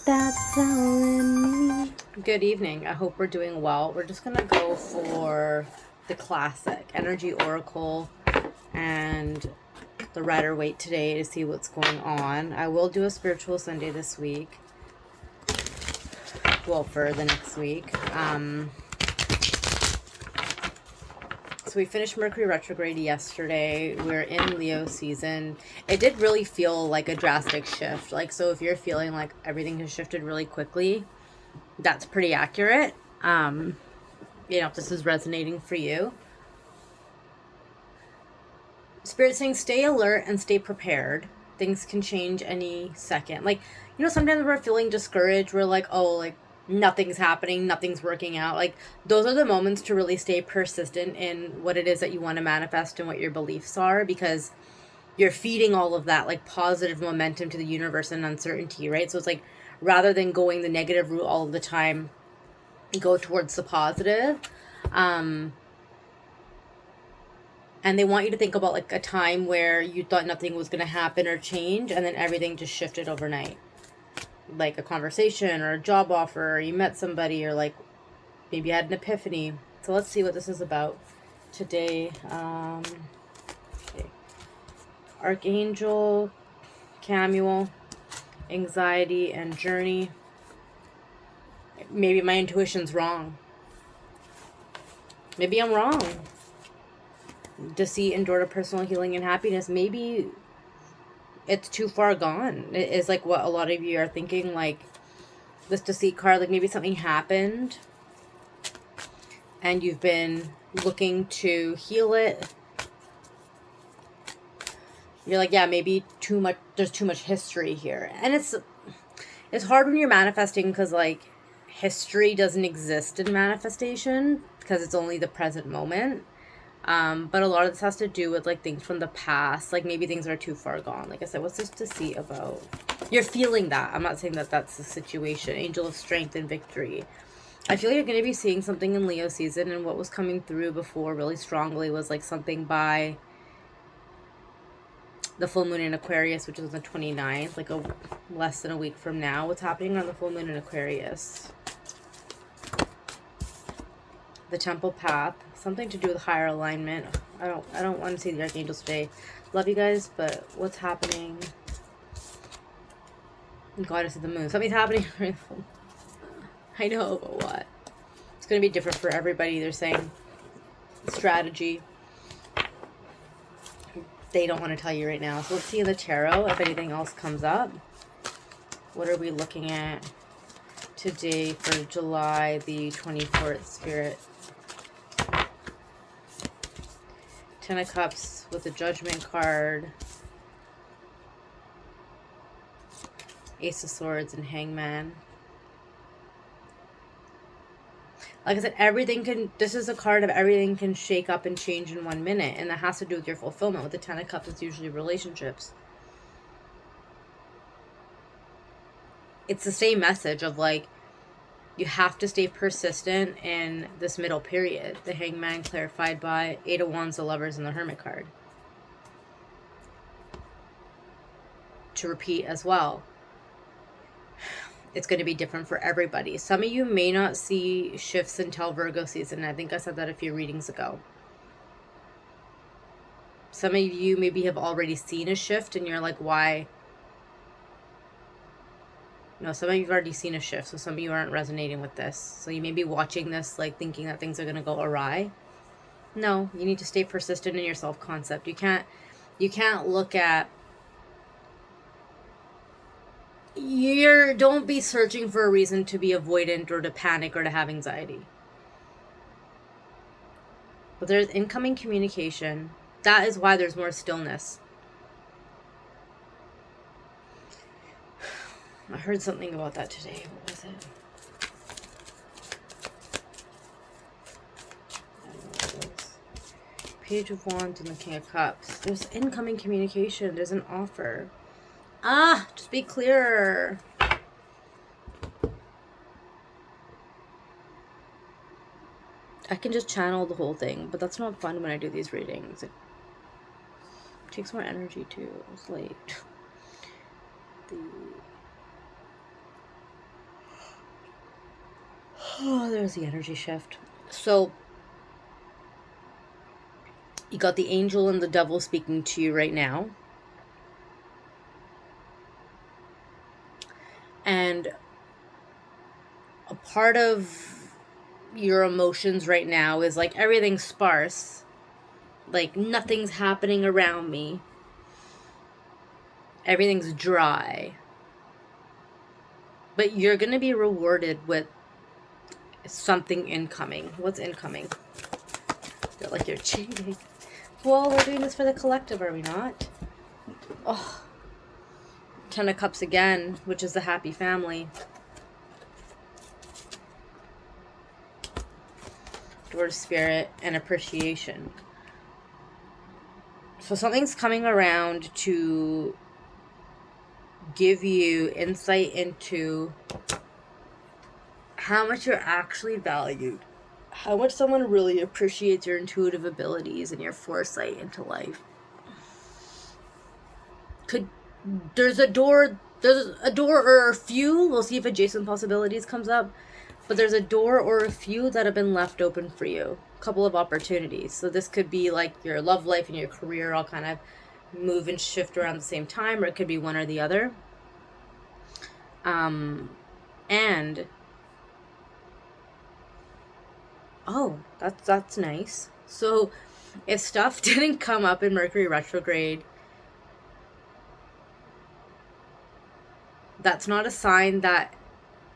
That's all in me. Good evening. I hope we're doing well. We're just going to go for the classic Energy Oracle and the Rider Waite today to see what's going on. I will do a Spiritual Sunday this week. Well, for the next week. So we finished Mercury retrograde yesterday. We're in Leo season. It did really feel like a drastic shift. Like, so if you're feeling like everything has shifted really quickly, that's pretty accurate. If this is resonating for you. Spirit saying stay alert and stay prepared. Things can change any second. Like, sometimes we're feeling discouraged. We're like, oh, like, nothing's happening, nothing's working out. Like, those are the moments to really stay persistent in what it is that you want to manifest and what your beliefs are, because you're feeding all of that, like, positive momentum to the universe and uncertainty, right? So it's like, rather than going the negative route all of the time, go towards the positive. And they want you to think about like a time where you thought nothing was going to happen or change, and then everything just shifted overnight. Like a conversation or a job offer, or you met somebody, or like maybe you had an epiphany. So let's see what this is about today. Okay. Archangel Camuel, anxiety and journey. Maybe my intuition's wrong. Maybe I'm wrong. Deceit and door to personal healing and happiness. Maybe it's too far gone. It is like what a lot of you are thinking, like this deceit card, like maybe something happened and you've been looking to heal it. You're like, yeah, maybe too much, there's too much history here. And it's hard when you're manifesting, because like history doesn't exist in manifestation, because it's only the present moment. But a lot of this has to do with like things from the past, like maybe things are too far gone. Like I said, what's this deceit about? You're feeling that. I'm not saying that that's the situation. Angel of strength and victory. I feel like you're going to be seeing something in Leo season, and what was coming through before really strongly was like something by the full moon in Aquarius, which is on the 29th, like less than a week from now. What's happening on the full moon in Aquarius? The temple path, something to do with higher alignment. I don't want to see the archangels today. Love you guys, but what's happening? Goddess of the moon. Something's happening. I know, but what? It's going to be different for everybody. They're saying strategy. They don't want to tell you right now. So let's see in the tarot if anything else comes up. What are we looking at today for July the 24th, Spirit? Ten of Cups with the Judgment card. Ace of Swords and Hangman. Like I said, this is a card of everything can shake up and change in 1 minute. And that has to do with your fulfillment. With the Ten of Cups, it's usually relationships. It's the same message of like, you have to stay persistent in this middle period. The Hangman clarified by Eight of Wands, the Lovers, and the Hermit card. To repeat as well, it's going to be different for everybody. Some of you may not see shifts until Virgo season. I think I said that a few readings ago. Some of you maybe have already seen a shift and you're like, why? No, some of you have already seen a shift, so some of you aren't resonating with this. So you may be watching this like thinking that things are going to go awry. No, you need to stay persistent in your self-concept. You can't look at... Don't be searching for a reason to be avoidant or to panic or to have anxiety. But there's incoming communication. That is why there's more stillness. I heard something about that today. What was it? I don't know what it was. Page of Wands and the King of Cups. There's incoming communication. There's an offer. Just be clearer. I can just channel the whole thing, but that's not fun when I do these readings. It takes more energy too. It's late. Oh, there's the energy shift. So you got the angel and the devil speaking to you right now. And a part of your emotions right now is like everything's sparse. Like nothing's happening around me. Everything's dry. But you're going to be rewarded with something incoming. What's incoming? I feel like you're cheating. Well, we're doing this for the collective, are we not? Oh, 10 of Cups again, which is the happy family. Door of Spirit and appreciation. So something's coming around to give you insight into how much you're actually valued. How much someone really appreciates your intuitive abilities and your foresight into life. There's a door or a few, we'll see if adjacent possibilities comes up, but there's a door or a few that have been left open for you. A couple of opportunities. So this could be like your love life and your career all kind of move and shift around the same time, or it could be one or the other. And oh, that's nice. So if stuff didn't come up in Mercury retrograde, that's not a sign that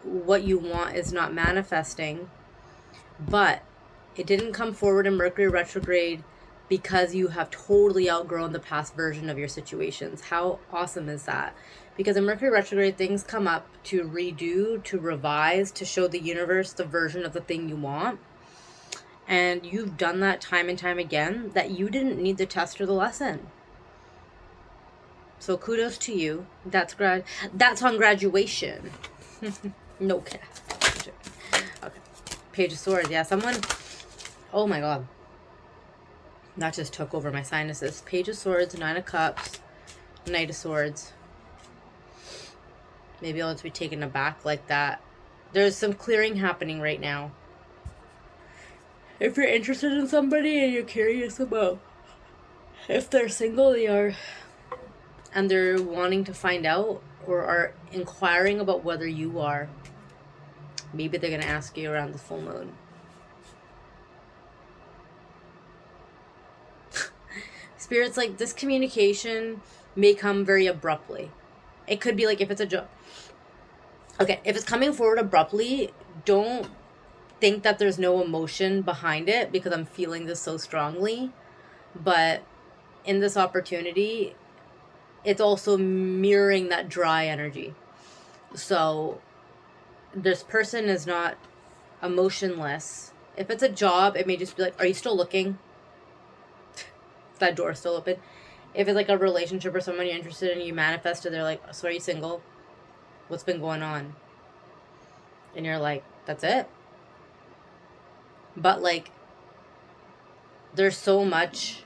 what you want is not manifesting, but it didn't come forward in Mercury retrograde because you have totally outgrown the past version of your situations. How awesome is that? Because in Mercury retrograde, things come up to redo, to revise, to show the universe the version of the thing you want. And you've done that time and time again, that you didn't need the test or the lesson. So kudos to you. That's on graduation. No kidding. Okay. Page of Swords. Yeah, someone... Oh my god. That just took over my sinuses. Page of Swords, 9 of Cups, Knight of Swords. Maybe I'll just be taken aback like that. There's some clearing happening right now. If you're interested in somebody and you're curious about if they're single, they are, and they're wanting to find out or are inquiring about whether you are, maybe they're going to ask you around the full moon. Spirit's like, this communication may come very abruptly. It could be like if it's a joke. Okay, if it's coming forward abruptly, don't think that there's no emotion behind it, because I'm feeling this so strongly. But in this opportunity, it's also mirroring that dry energy. So this person is not emotionless. If it's a job, it may just be like, are you still looking? Is that door still open? If it's like a relationship or someone you're interested in, you manifested, they're like, so are you single? What's been going on? And you're like, that's it. But like, there's so much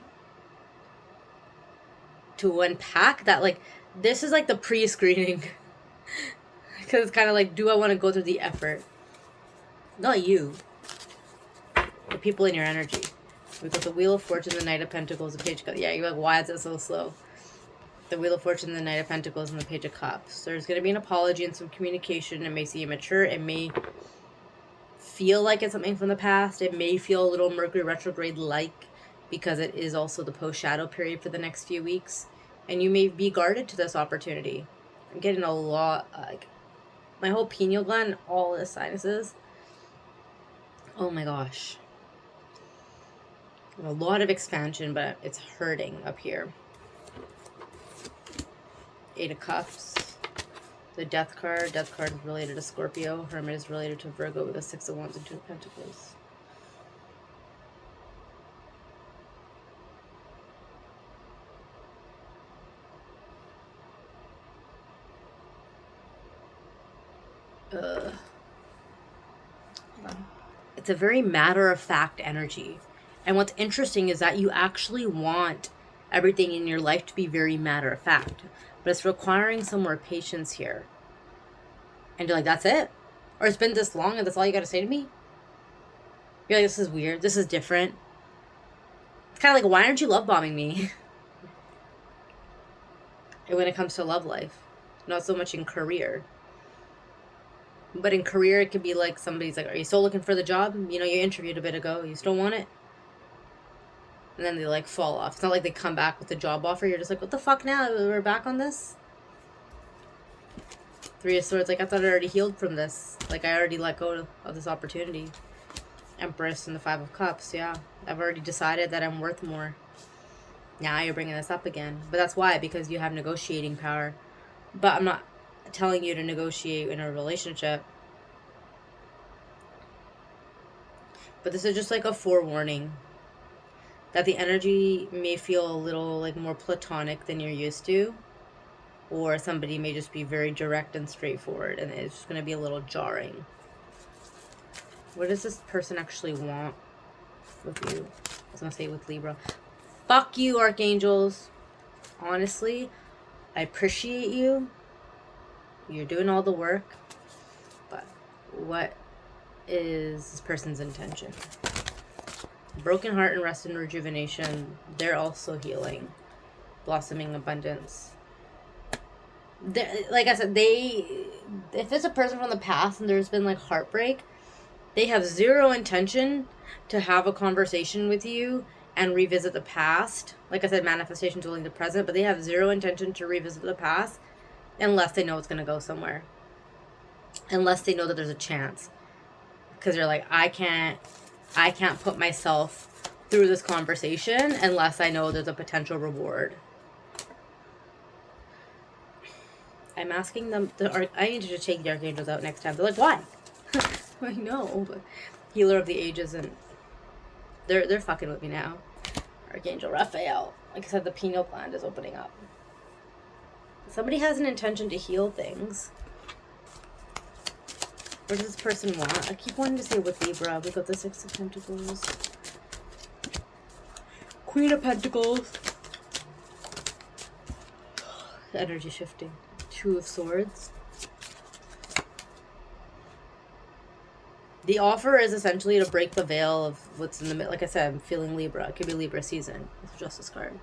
to unpack that, like, this is like the pre-screening. Because it's kind of like, do I want to go through the effort? Not you. The people in your energy. We've got the Wheel of Fortune, the Knight of Pentacles, the Page of Cups. Yeah, you're like, why is it so slow? The Wheel of Fortune, the Knight of Pentacles, and the Page of Cups. There's going to be an apology and some communication. It may seem immature. It may feel like it's something from the past. It may feel a little Mercury retrograde-like, because it is also the post-shadow period for the next few weeks. And you may be guarded to this opportunity. I'm getting a lot, like, my whole pineal gland, all the sinuses. Oh my gosh. A lot of expansion, but it's hurting up here. 8 of Cups. The Death card. Death card is related to Scorpio. Hermit is related to Virgo with a 6 of Wands and 2 of Pentacles. It's a very matter-of-fact energy. And what's interesting is that you actually want everything in your life to be very matter-of-fact. But it's requiring some more patience here. And you're like, that's it? Or it's been this long and that's all you got to say to me? You're like, this is weird. This is different. It's kind of like, why aren't you love bombing me? And when it comes to love life, not so much in career. But in career, it could be like somebody's like, are you still looking for the job? You know, you interviewed a bit ago. You still want it? And then they like fall off. It's not like they come back with the job offer. You're just like, what the fuck now? We're back on this? Three of Swords, like, I thought I already healed from this. Like, I already let go of this opportunity. Empress and the Five of Cups, yeah. I've already decided that I'm worth more. Now you're bringing this up again. But that's why, because you have negotiating power. But I'm not telling you to negotiate in a relationship. But this is just like a forewarning that the energy may feel a little like more platonic than you're used to. Or somebody may just be very direct and straightforward, and it's just going to be a little jarring. What does this person actually want with you? I was going to say with Libra. Fuck you, archangels. Honestly, I appreciate you. You're doing all the work. But what is this person's intention? Broken heart and rest and rejuvenation. They're also healing. Blossoming abundance. Like I said, if it's a person from the past and there's been like heartbreak, they have zero intention to have a conversation with you and revisit the past. Like I said, manifestation's only the present, but they have zero intention to revisit the past unless they know it's going to go somewhere. Unless they know that there's a chance. Because they're like, I can't put myself through this conversation unless I know there's a potential reward. I'm asking them, I need you to take the archangels out next time. They're like, why? I know, but healer of the ages, and they're fucking with me now. Archangel Raphael. Like I said, the pineal gland is opening up. Somebody has an intention to heal things. What does this person want? I keep wanting to say with Libra. We got the Six of Pentacles. Queen of Pentacles. The energy shifting. Two of Swords. The offer is essentially to break the veil of what's in the middle. Like I said, I'm feeling Libra. It could be Libra season. It's a Justice card.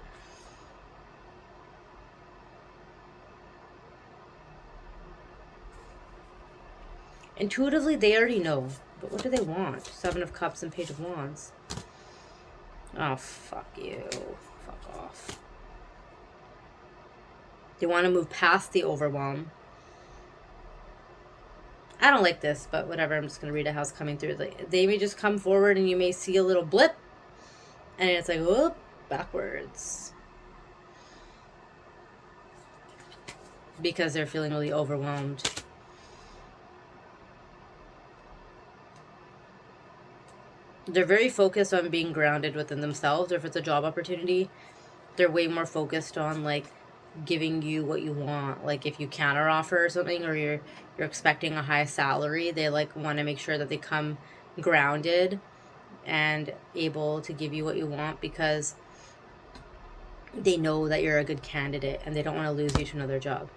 Intuitively, they already know. But what do they want? Seven of Cups and Page of Wands. Oh, fuck you. Fuck off. They want to move past the overwhelm. I don't like this, but whatever. I'm just going to read it how it's coming through. Like, they may just come forward and you may see a little blip. And it's like, whoop, backwards. Because they're feeling really overwhelmed. They're very focused on being grounded within themselves. Or if it's a job opportunity, they're way more focused on, like, giving you what you want. Like, if you counter offer or something, or you're expecting a high salary, they, like, want to make sure that they come grounded and able to give you what you want, because they know that you're a good candidate and they don't want to lose you to another job.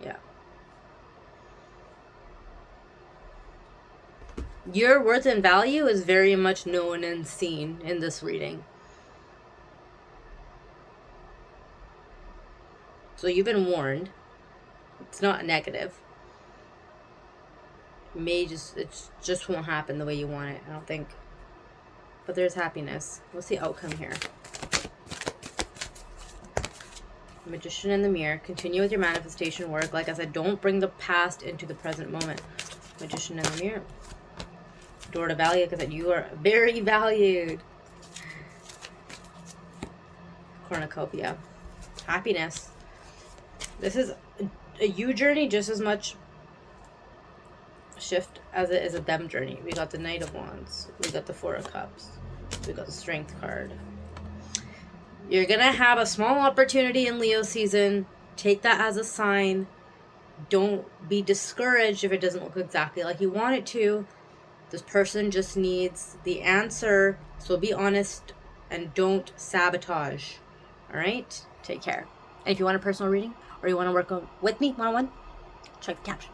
Yeah. Your worth and value is very much known and seen in this reading. So you've been warned. It's not negative. It just won't happen the way you want it, I don't think. But there's happiness. What's the outcome here? Magician in the Mirror. Continue with your manifestation work. Like I said, don't bring the past into the present moment. Magician in the Mirror. Door to value, because you are very valued. Cornucopia. Happiness. This is a you journey just as much shift as it is a them journey. We got the Knight of Wands. We got the Four of Cups. We got the Strength card. You're going to have a small opportunity in Leo season. Take that as a sign. Don't be discouraged if it doesn't look exactly like you want it to. This person just needs the answer. So be honest and don't sabotage. All right? Take care. And if you want a personal reading or you want to work with me one-on-one, check the caption.